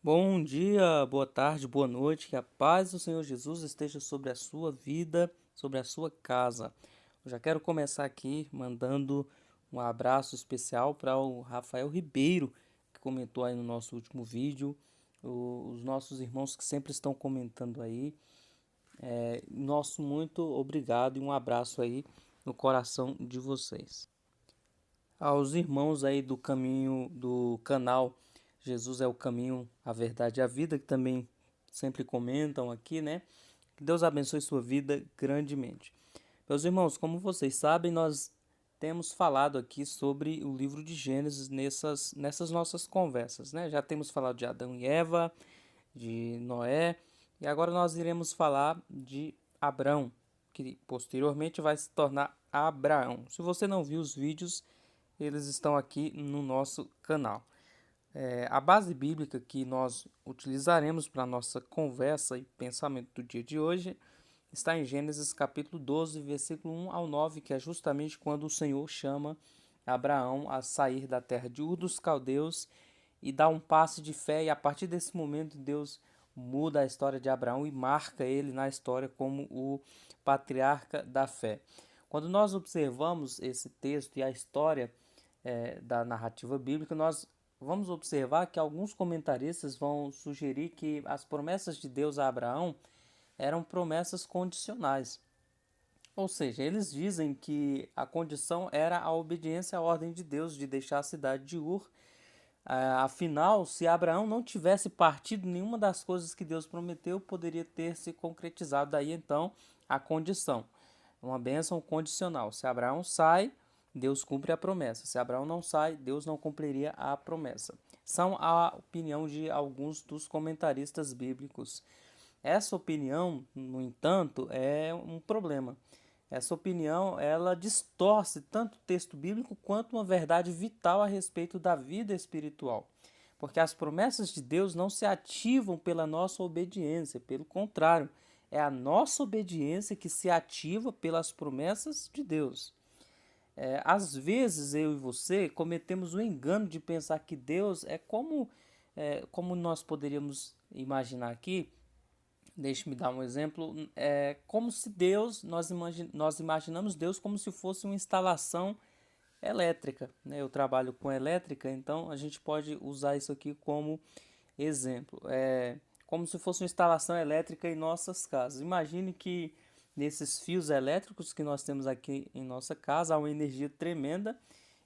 Bom dia, boa tarde, boa noite, que a paz do Senhor Jesus esteja sobre a sua vida, sobre a sua casa. Eu já quero começar aqui mandando um abraço especial para o Rafael Ribeiro, que comentou aí no nosso último vídeo, os nossos irmãos que sempre estão comentando aí. Nosso muito obrigado e um abraço aí no coração de vocês. Aos irmãos aí do caminho do canal Jesus é o caminho, a verdade e a vida, que também sempre comentam aqui, né? Que Deus abençoe sua vida grandemente. Meus irmãos, como vocês sabem, nós temos falado aqui sobre o livro de Gênesis nessas nossas conversas, né? Já temos falado de Adão e Eva, de Noé, e agora nós iremos falar de Abrão, que posteriormente vai se tornar Abraão. Se você não viu os vídeos, eles estão aqui no nosso canal. A base bíblica que nós utilizaremos para a nossa conversa e pensamento do dia de hoje está em Gênesis capítulo 12, versículo 1 ao 9, que é justamente quando o Senhor chama Abraão a sair da terra de Ur dos Caldeus e dá um passe de fé, e a partir desse momento Deus muda a história de Abraão e marca ele na história como o patriarca da fé. Quando nós observamos esse texto e a história da narrativa bíblica, nós vamos observar que alguns comentaristas vão sugerir que as promessas de Deus a Abraão eram promessas condicionais. Ou seja, eles dizem que a condição era a obediência à ordem de Deus de deixar a cidade de Ur. Afinal, se Abraão não tivesse partido, nenhuma das coisas que Deus prometeu poderia ter se concretizado. Daí então a condição, uma bênção condicional. Se Abraão sai, Deus cumpre a promessa. Se Abraão não sai, Deus não cumpriria a promessa. São a opinião de alguns dos comentaristas bíblicos. Essa opinião, no entanto, é um problema. Essa opinião, ela distorce tanto o texto bíblico quanto uma verdade vital a respeito da vida espiritual. Porque as promessas de Deus não se ativam pela nossa obediência, pelo contrário, é a nossa obediência que se ativa pelas promessas de Deus. Às vezes eu e você cometemos o engano de pensar que Deus como nós poderíamos imaginar aqui. Deixe-me dar um exemplo. É como se Deus, nós imaginamos Deus como se fosse uma instalação elétrica, né? Eu trabalho com elétrica, então a gente pode usar isso aqui como exemplo. É como se fosse uma instalação elétrica em nossas casas. Imagine que nesses fios elétricos que nós temos aqui em nossa casa há uma energia tremenda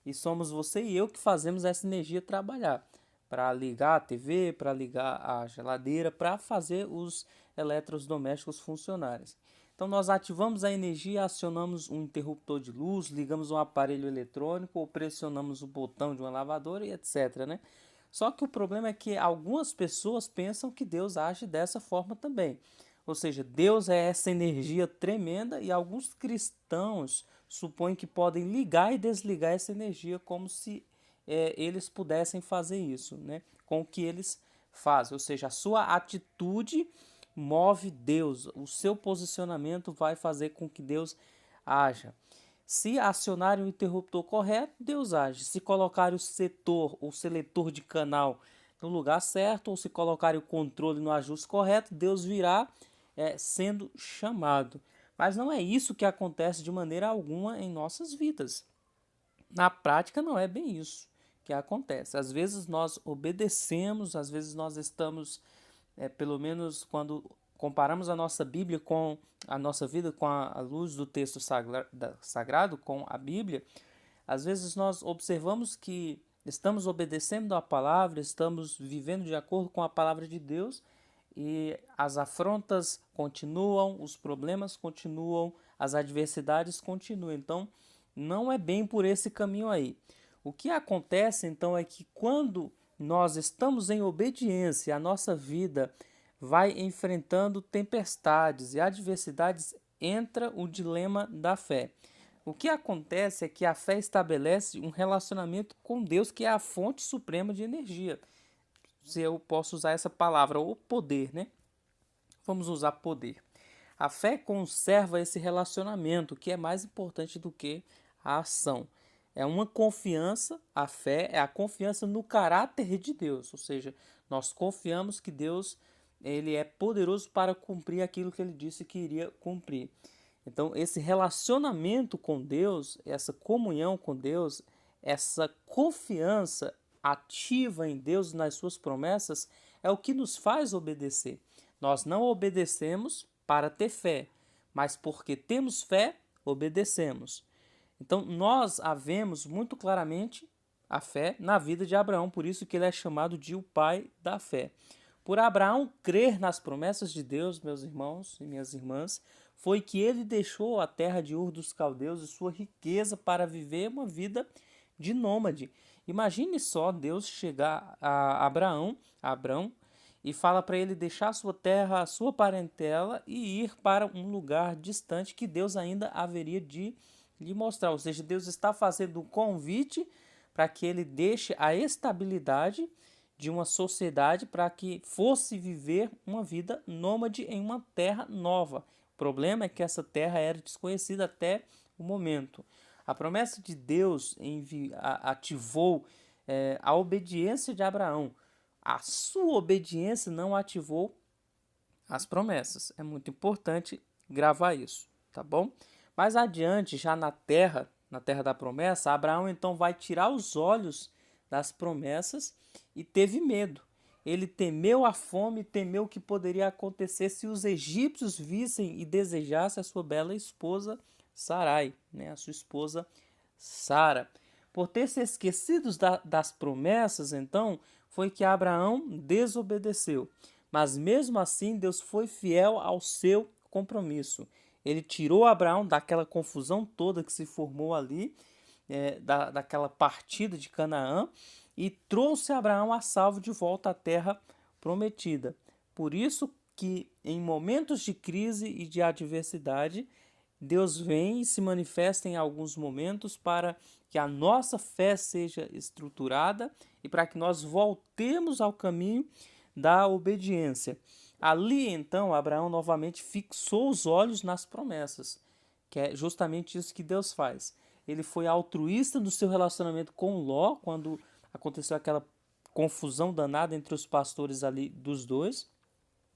e somos você e eu que fazemos essa energia trabalhar para ligar a TV, para ligar a geladeira, para fazer os eletrodomésticos funcionarem. Então nós ativamos a energia, acionamos um interruptor de luz, ligamos um aparelho eletrônico ou pressionamos o botão de uma lavadora e etc, né? Só que o problema é que algumas pessoas pensam que Deus age dessa forma também. Ou seja, Deus é essa energia tremenda e alguns cristãos supõem que podem ligar e desligar essa energia como se eles pudessem fazer isso, né? Com o que eles fazem. Ou seja, a sua atitude move Deus, o seu posicionamento vai fazer com que Deus haja. Se acionarem o interruptor correto, Deus age. Se colocarem o seletor de canal no lugar certo, ou se colocarem o controle no ajuste correto, Deus virá sendo chamado. Mas não é isso que acontece de maneira alguma em nossas vidas. Na prática, não é bem isso que acontece. Às vezes nós obedecemos, às vezes nós estamos, pelo menos quando comparamos a nossa Bíblia com a nossa vida com a luz do texto sagrado, com a Bíblia, às vezes nós observamos que estamos obedecendo a palavra, estamos vivendo de acordo com a palavra de Deus e as afrontas continuam, os problemas continuam, as adversidades continuam. Então, não é bem por esse caminho aí. O que acontece então é que quando nós estamos em obediência, a nossa vida vai enfrentando tempestades e adversidades, entra o dilema da fé. O que acontece é que a fé estabelece um relacionamento com Deus, que é a fonte suprema de energia. Se eu posso usar essa palavra, ou poder, né? Vamos usar poder. A fé conserva esse relacionamento, que é mais importante do que a ação. É uma confiança, a fé é a confiança no caráter de Deus, ou seja, nós confiamos que Deus ele é poderoso para cumprir aquilo que ele disse que iria cumprir. Então, esse relacionamento com Deus, essa comunhão com Deus, essa confiança ativa em Deus nas suas promessas é o que nos faz obedecer. Nós não obedecemos para ter fé, mas porque temos fé, obedecemos. Então, nós havemos muito claramente a fé na vida de Abraão, por isso que ele é chamado de o pai da fé. Por Abraão crer nas promessas de Deus, meus irmãos e minhas irmãs, foi que ele deixou a terra de Ur dos Caldeus e sua riqueza para viver uma vida de nômade. Imagine só Deus chegar a Abraão, e fala para ele deixar a sua terra, a sua parentela e ir para um lugar distante que Deus ainda haveria de lhe mostrar. Ou seja, Deus está fazendo um convite para que ele deixe a estabilidade de uma sociedade para que fosse viver uma vida nômade em uma terra nova. O problema é que essa terra era desconhecida até o momento. A promessa de Deus ativou a obediência de Abraão. A sua obediência não ativou as promessas. É muito importante gravar isso, tá bom? Mais adiante, já na terra da promessa, Abraão então vai tirar os olhos das promessas e teve medo. Ele temeu a fome, temeu o que poderia acontecer se os egípcios vissem e desejassem a sua bela esposa Sarai, né? A sua esposa Sara. Por ter se esquecido das promessas, então, foi que Abraão desobedeceu. Mas mesmo assim, Deus foi fiel ao seu compromisso. Ele tirou Abraão daquela confusão toda que se formou ali, daquela partida de Canaã, e trouxe Abraão a salvo de volta à terra prometida. Por isso que em momentos de crise e de adversidade, Deus vem e se manifesta em alguns momentos para que a nossa fé seja estruturada e para que nós voltemos ao caminho da obediência. Ali então Abraão novamente fixou os olhos nas promessas, que é justamente isso que Deus faz. Ele foi altruísta no seu relacionamento com Ló, quando aconteceu aquela confusão danada entre os pastores ali dos dois,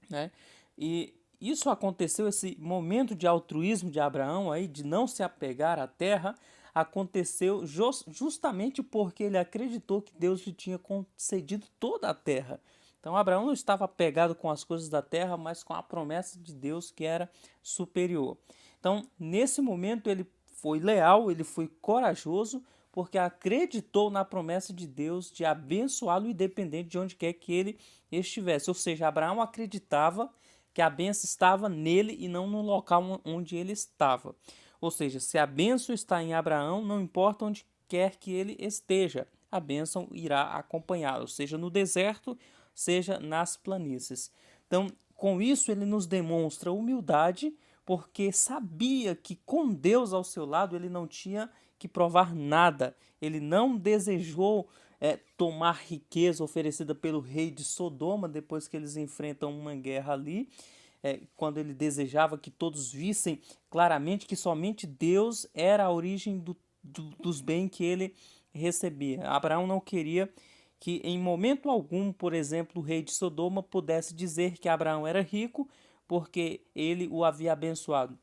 né? E isso aconteceu, esse momento de altruísmo de Abraão aí, de não se apegar à terra, aconteceu justamente porque ele acreditou que Deus lhe tinha concedido toda a terra. Então Abraão não estava apegado com as coisas da terra, mas com a promessa de Deus que era superior. Então, nesse momento ele foi leal, ele foi corajoso, porque acreditou na promessa de Deus de abençoá-lo independente de onde quer que ele estivesse. Ou seja, Abraão acreditava que a bênção estava nele e não no local onde ele estava. Ou seja, se a bênção está em Abraão, não importa onde quer que ele esteja, a bênção irá acompanhá-lo, seja no deserto, seja nas planícies. Então, com isso, ele nos demonstra humildade, porque sabia que com Deus ao seu lado ele não tinha que provar nada. Ele não desejou tomar riqueza oferecida pelo rei de Sodoma, depois que eles enfrentam uma guerra ali, quando ele desejava que todos vissem claramente que somente Deus era a origem dos bens que ele recebia. Abraão não queria que em momento algum, por exemplo, o rei de Sodoma pudesse dizer que Abraão era rico porque ele o havia abençoado.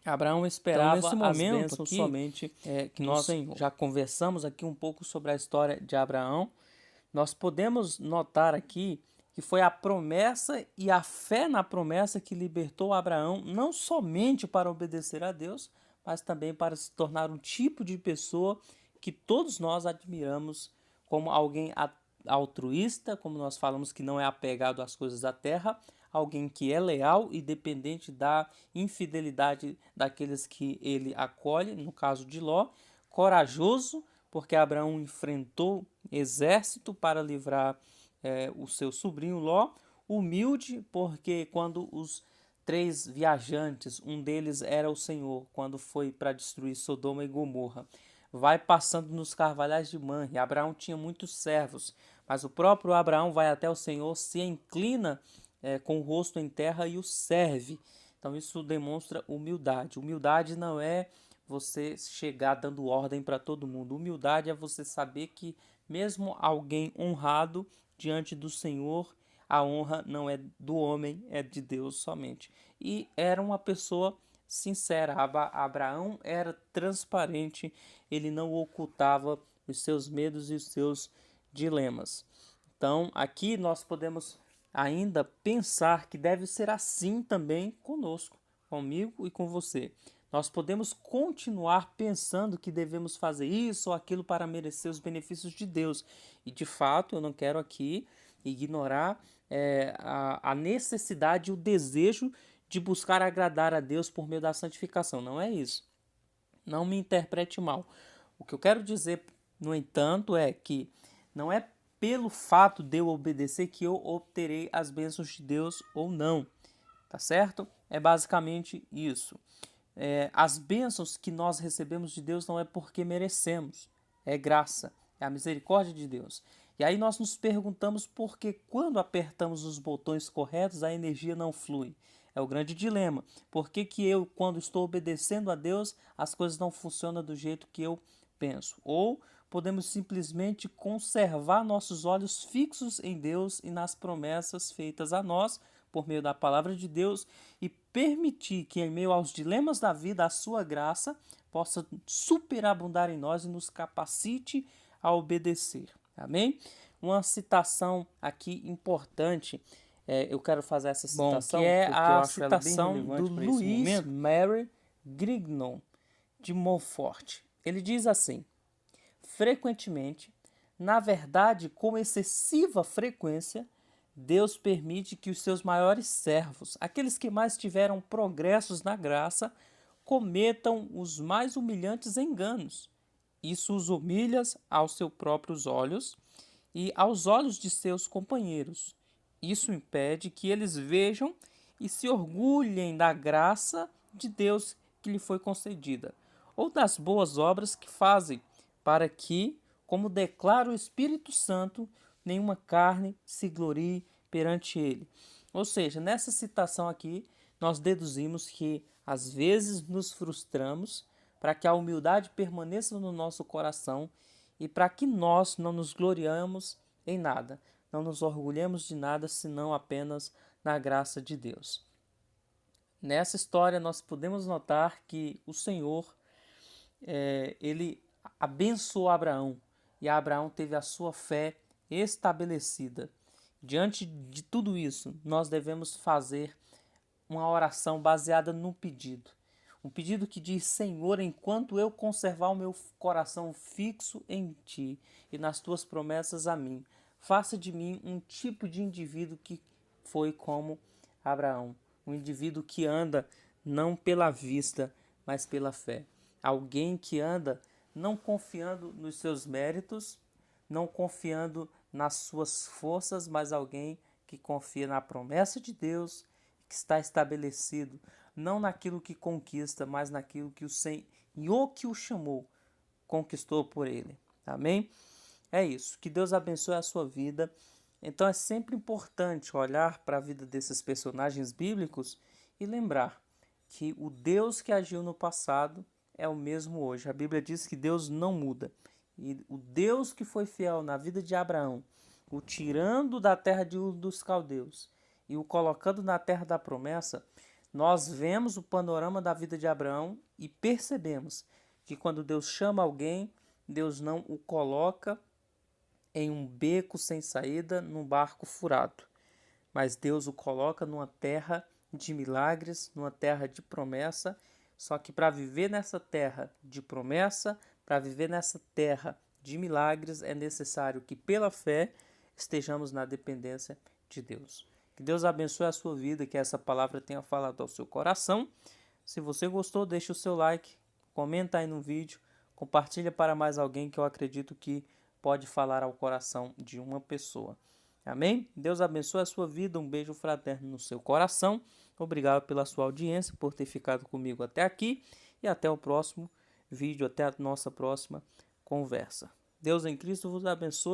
Abraão esperava então, nesse momento aqui, somente que nós Senhor. Já conversamos aqui um pouco sobre a história de Abraão. Nós podemos notar aqui que foi a promessa e a fé na promessa que libertou Abraão não somente para obedecer a Deus, mas também para se tornar um tipo de pessoa que todos nós admiramos como alguém altruísta, como nós falamos que não é apegado às coisas da terra, alguém que é leal e dependente da infidelidade daqueles que ele acolhe, no caso de Ló, corajoso, porque Abraão enfrentou exército para livrar o seu sobrinho Ló, humilde, porque quando os 3 viajantes, um deles era o Senhor, quando foi para destruir Sodoma e Gomorra, vai passando nos carvalhais de Manre. Abraão tinha muitos servos, mas o próprio Abraão vai até o Senhor, se inclina com o rosto em terra e o serve. Então isso demonstra humildade. Humildade não é você chegar dando ordem para todo mundo. Humildade é você saber que mesmo alguém honrado diante do Senhor, a honra não é do homem, é de Deus somente. E era uma pessoa sincera. Abraão era transparente, ele não ocultava os seus medos e os seus dilemas. Então, aqui nós podemos ainda pensar que deve ser assim também conosco, comigo e com você. Nós podemos continuar pensando que devemos fazer isso ou aquilo para merecer os benefícios de Deus. E de fato, eu não quero aqui ignorar a necessidade e o desejo de buscar agradar a Deus por meio da santificação. Não é isso. Não me interprete mal. O que eu quero dizer, no entanto, é que não é pelo fato de eu obedecer que eu obterei as bênçãos de Deus ou não. Tá certo? É basicamente isso. As bênçãos que nós recebemos de Deus não é porque merecemos. É graça. É a misericórdia de Deus. E aí nós nos perguntamos por que quando apertamos os botões corretos a energia não flui. É o grande dilema. Por que eu, quando estou obedecendo a Deus, as coisas não funcionam do jeito que eu penso? Ou podemos simplesmente conservar nossos olhos fixos em Deus e nas promessas feitas a nós por meio da palavra de Deus e permitir que, em meio aos dilemas da vida, a sua graça possa superabundar em nós e nos capacite a obedecer. Amém? Uma citação aqui importante, eu quero fazer essa citação, que é a citação do Louis Mary Grignon, de Montfort. Ele diz assim: frequentemente, na verdade, com excessiva frequência, Deus permite que os seus maiores servos, aqueles que mais tiveram progressos na graça, cometam os mais humilhantes enganos. Isso os humilha aos seus próprios olhos e aos olhos de seus companheiros. Isso impede que eles vejam e se orgulhem da graça de Deus que lhe foi concedida, ou das boas obras que fazem, para que, como declara o Espírito Santo, nenhuma carne se glorie perante ele. Ou seja, nessa citação aqui, nós deduzimos que às vezes nos frustramos para que a humildade permaneça no nosso coração e para que nós não nos gloriamos em nada, não nos orgulhemos de nada, senão apenas na graça de Deus. Nessa história nós podemos notar que o Senhor, ele abençoou Abraão e Abraão teve a sua fé estabelecida. Diante de tudo isso, nós devemos fazer uma oração baseada num pedido. Um pedido que diz: Senhor, enquanto eu conservar o meu coração fixo em Ti e nas Tuas promessas a mim, faça de mim um tipo de indivíduo que foi como Abraão. Um indivíduo que anda não pela vista, mas pela fé. Alguém que anda não confiando nos seus méritos, não confiando nas suas forças, mas alguém que confia na promessa de Deus, que está estabelecido, não naquilo que conquista, mas naquilo que o Senhor que o chamou, conquistou por ele. Amém? É isso. Que Deus abençoe a sua vida. Então é sempre importante olhar para a vida desses personagens bíblicos e lembrar que o Deus que agiu no passado é o mesmo hoje. A Bíblia diz que Deus não muda. E o Deus que foi fiel na vida de Abraão, o tirando da terra dos caldeus e o colocando na terra da promessa, nós vemos o panorama da vida de Abraão e percebemos que quando Deus chama alguém, Deus não o coloca em um beco sem saída, num barco furado, mas Deus o coloca numa terra de milagres, numa terra de promessa. Só que para viver nessa terra de promessa, para viver nessa terra de milagres, é necessário que pela fé estejamos na dependência de Deus. Que Deus abençoe a sua vida, que essa palavra tenha falado ao seu coração. Se você gostou, deixe o seu like, comenta aí no vídeo, compartilha para mais alguém que eu acredito que pode falar ao coração de uma pessoa. Amém? Deus abençoe a sua vida, um beijo fraterno no seu coração. Obrigado pela sua audiência, por ter ficado comigo até aqui e até o próximo vídeo, até a nossa próxima conversa. Deus em Cristo vos abençoe.